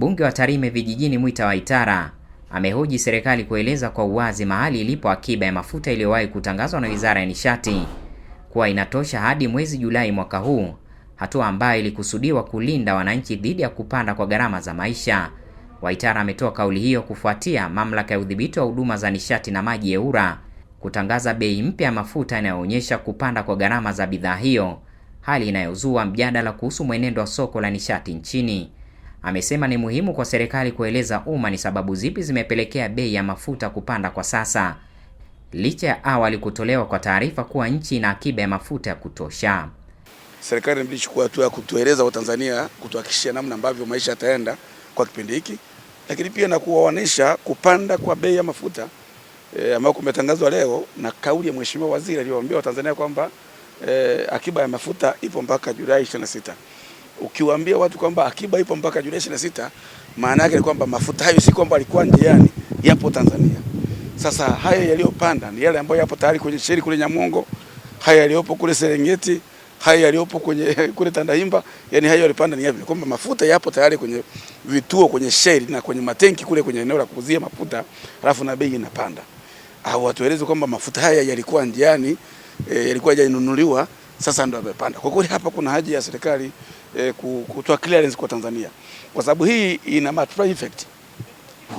Mbunge wa Tarime Vijijini Mwita Waitara amehoji serikali kueleza kwa uwazi mahali ilipo akiba ya mafuta iliyowahi kutangazwa na Wizara ya Nishati kuwa inatosha hadi mwezi Julai mwaka huu, hatua ambayo ilikusudiwa kulinda wananchi dhidi ya kupanda kwa gharama za maisha. Waitara ametoa kauli hiyo kufuatia Mamlaka ya Udhibiti wa Huduma za Nishati na Maji EWURA kutangaza bei mpya ya mafuta inayoonyesha kupanda kwa gharama za bidhaa hiyo, hali inayozua mjadala kuhusu mwenendo wa soko la nishati nchini. Amesema ni muhimu kwa serikali kueleza umma ni sababu zipi zimepelekea bei ya mafuta kupanda kwa sasa, licha ya awali kutolewa kwa taarifa kuwa nchi ina akiba ya mafuta ya kutosha. Serikali imechukua hatua ya kutueleza Watanzania, kutuhakikishia namna ambavyo maisha yataenda kwa kipindi hiki, lakini pia na kuwaonesha kupanda kwa bei ya mafuta ambayo kumetangazwa leo na kauli ya Mheshimiwa Waziri aliyowaambia Watanzania kwamba akiba ya mafuta ipo mpaka Julai 26. Ukiwaambia watu kwamba akiba ipo mpaka Julai 26, maana yake ni kwamba mafuta hayo si kwamba alikuwa njiani, yapo Tanzania. Sasa haya yaliyopanda ni yale ambayo yapo tayari kwenye sheri kule Nyamongo, haya yaliyopo kule Serengeti, haya yaliyopo kule Tandahimba, yani hayo yalipanda ni yapi? Kwamba mafuta yapo tayari kwenye vituo, kwenye sheri na kwenye matenki kule kwenye eneo la kuuzia mafuta, alafu na bei inapanda. Au watueleze kwamba mafuta haya yalikuwa njiani, yalikuwa hayanunuliwa, sasa ndio yamepanda. Kwa kweli hapa kuna haja ya serikali kutoa clearance kwa Tanzania, kwa sababu hii ina multiplier effect,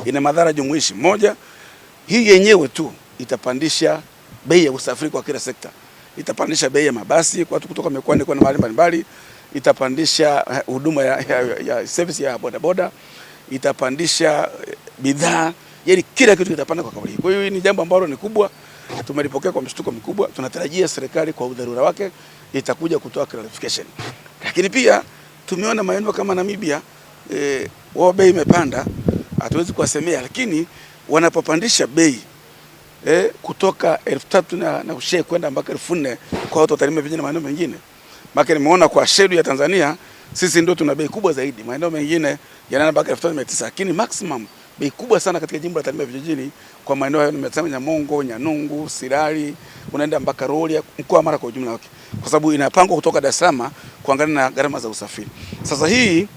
ina madhara jumuishi. Moja, hii yenyewe tu itapandisha bei ya usafiri kwa kila sekta. Itapandisha bei ya mabasi kwa watu kutoka mikoani kwenda mahali mbalimbali, itapandisha huduma ya service ya bodaboda, itapandisha bidhaa, yani kila kitu kitapanda kwa kauli. Kwa hiyo ni jambo ambalo ni kubwa, tumelipokea kwa mshtuko mkubwa. Tunatarajia serikali kwa udharura wake itakuja kutoa clarification. Lakini pia tumeona maeneo kama Namibia, wao bei imepanda, hatuwezi kuwasemea, lakini wanapopandisha bei kutoka 3,000 na ushe kwenda mpaka 4,000 kwa watu wa Tarime Vijijini na maeneo mengine. Maana nimeona kwa shedu ya Tanzania sisi ndio tuna bei kubwa zaidi. Maeneo mengine yanaenda mpaka 3,900, lakini maximum bei kubwa sana katika jimbo la Tarime Vijijini kwa maeneo hayo nimesema Nyamongo, Nyanungu, Sirari, unaenda mpaka Rorya, mkoa wa Mara kwa ujumla wake. Kwa sababu inapangwa kutoka Dar es Salaam kuangalia na gharama za usafiri. Sasa hii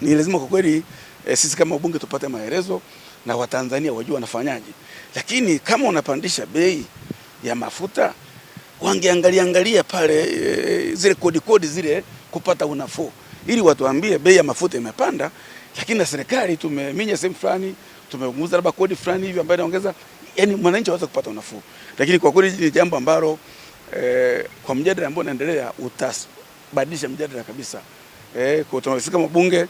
ni lazima kwa kweli sisi kama wabunge tupate maelezo na Watanzania wajue wanafanyaje. Lakini kama unapandisha bei ya mafuta, wangeangalia pale zile kodi zile kupata unafuu, ili watuambie bei ya mafuta imepanda, lakini na serikali tumeminya sehemu fulani, tumepunguza labda kodi fulani hivi ambayo inaongeza, yani mwananchi aweze kupata unafuu. Lakini kwa kweli ni jambo ambalo kwa mjadala ambao unaendelea utabadilisha mjadala kabisa. Kwa tunasema kama bunge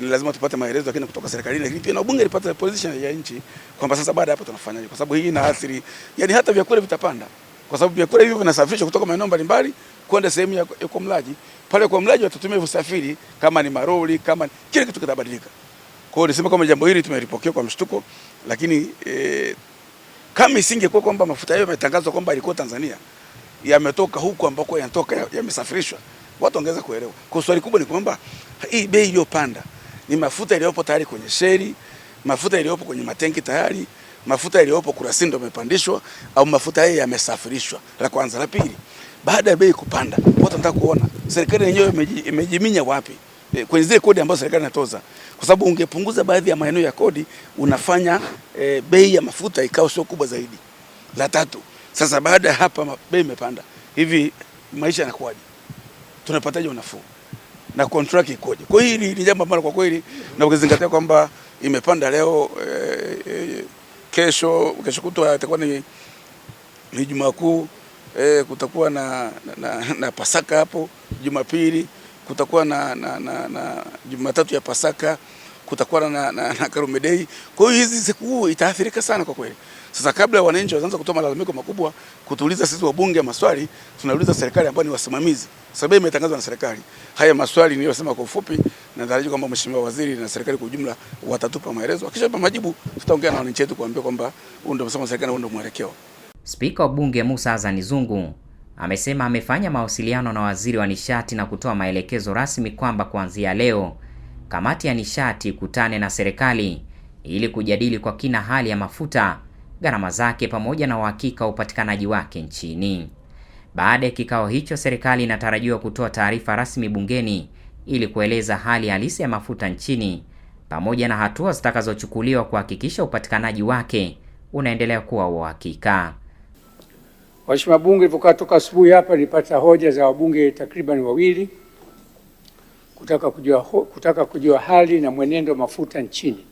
ni lazima tupate maelezo lakini kutoka serikalini, lakini pia na bunge lipate position ya nchi kwamba sasa baada hapo tunafanyaje, kwa sababu hii inaathiri, yani hata vyakula vitapanda, kwa sababu vyakula hivyo vinasafirishwa kutoka maeneo mbalimbali kwenda sehemu ya kwa mlaji. Pale kwa mlaji watatumia usafiri, kama ni maroli, kama kile kitu kitabadilika. Kwa hiyo nisema kama jambo hili tumelipokea kwa mshtuko, lakini kama isingekuwa kwamba mafuta hayo yametangazwa kwamba ilikuwa Tanzania, yametoka huko ambako yanatoka, yamesafirishwa, watu wangeweza kuelewa. Kwa swali kubwa ni kwamba hii bei iliyopanda ni mafuta iliyopo tayari kwenye sheri, mafuta iliyopo kwenye matenki tayari, mafuta iliyopo kurasini ndio yamepandishwa, au mafuta haya yamesafirishwa? La kwanza. La pili, baada ya bei kupanda, watu wanataka kuona serikali yenyewe imejiminya wapi kwenye zile kodi ambazo serikali inatoza, kwa sababu ungepunguza baadhi ya maeneo ya kodi, unafanya bei ya mafuta ikawa sio kubwa zaidi. La tatu, sasa baada ya hapa bei imepanda, hivi maisha yanakuwaje? Tunapataje unafuu? Na contract ikoje? Kwa hiyo ni jambo ambalo kwa kweli, na ukizingatia kwamba imepanda leo, kesho kutwa itakuwa ni Ijumaa Kuu, kutakuwa na Pasaka hapo Jumapili, kutakuwa na Jumatatu ya Pasaka, kutakuwa na Karume Day. Kwa hiyo hizi siku itaathirika sana kwa kweli. Sasa kabla wananchi waanze kutoa malalamiko makubwa kutuuliza sisi wabunge maswali, tunauliza serikali ambayo ni wasimamizi, sababu imetangazwa na serikali. Haya maswali niliyosema kwa ufupi, na nataraji kwamba Mheshimiwa Waziri na serikali kwa ujumla watatupa maelezo. Akishapa majibu, tutaongea na wananchi wetu kuambia kwamba huu ndio msimamo wa serikali na huu ndio mwelekeo. Spika wa Bunge Musa Azani Zungu amesema amefanya mawasiliano na Waziri wa Nishati na kutoa maelekezo rasmi kwamba kuanzia leo kamati ya nishati kutane na serikali ili kujadili kwa kina hali ya mafuta, gharama zake pamoja na uhakika wa upatikanaji wake nchini. Baada ya kikao hicho, serikali inatarajiwa kutoa taarifa rasmi bungeni ili kueleza hali halisi ya mafuta nchini pamoja na hatua zitakazochukuliwa kuhakikisha upatikanaji wake unaendelea kuwa wa uhakika. Waheshimiwa Bunge, nilipokaa toka asubuhi hapa nilipata hoja za wabunge takriban wawili kutaka kujua hali na mwenendo wa mafuta nchini.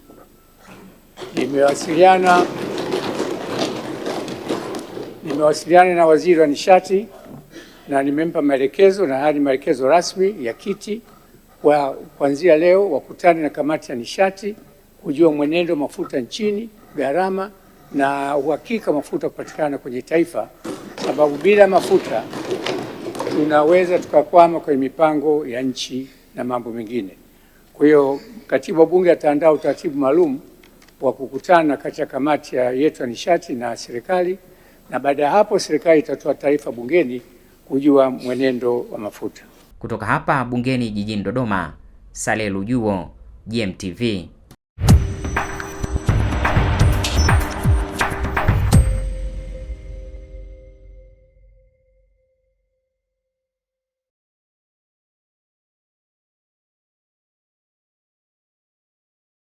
Nimewasiliana na Waziri wa Nishati na nimempa maelekezo, na hadi maelekezo rasmi ya kiti kuanzia leo wakutane na kamati ya nishati kujua mwenendo wa mafuta nchini, gharama na uhakika mafuta kupatikana kwenye taifa, sababu bila mafuta tunaweza tukakwama kwenye mipango ya nchi na mambo mengine. Kwa hiyo Katibu wa Bunge ataandaa utaratibu maalum wa kukutana kati ya kamati yetu ya nishati na serikali, na baada ya hapo serikali itatoa taarifa bungeni kujua mwenendo wa mafuta. Kutoka hapa bungeni jijini Dodoma, Saleh Lujuo, GMTV.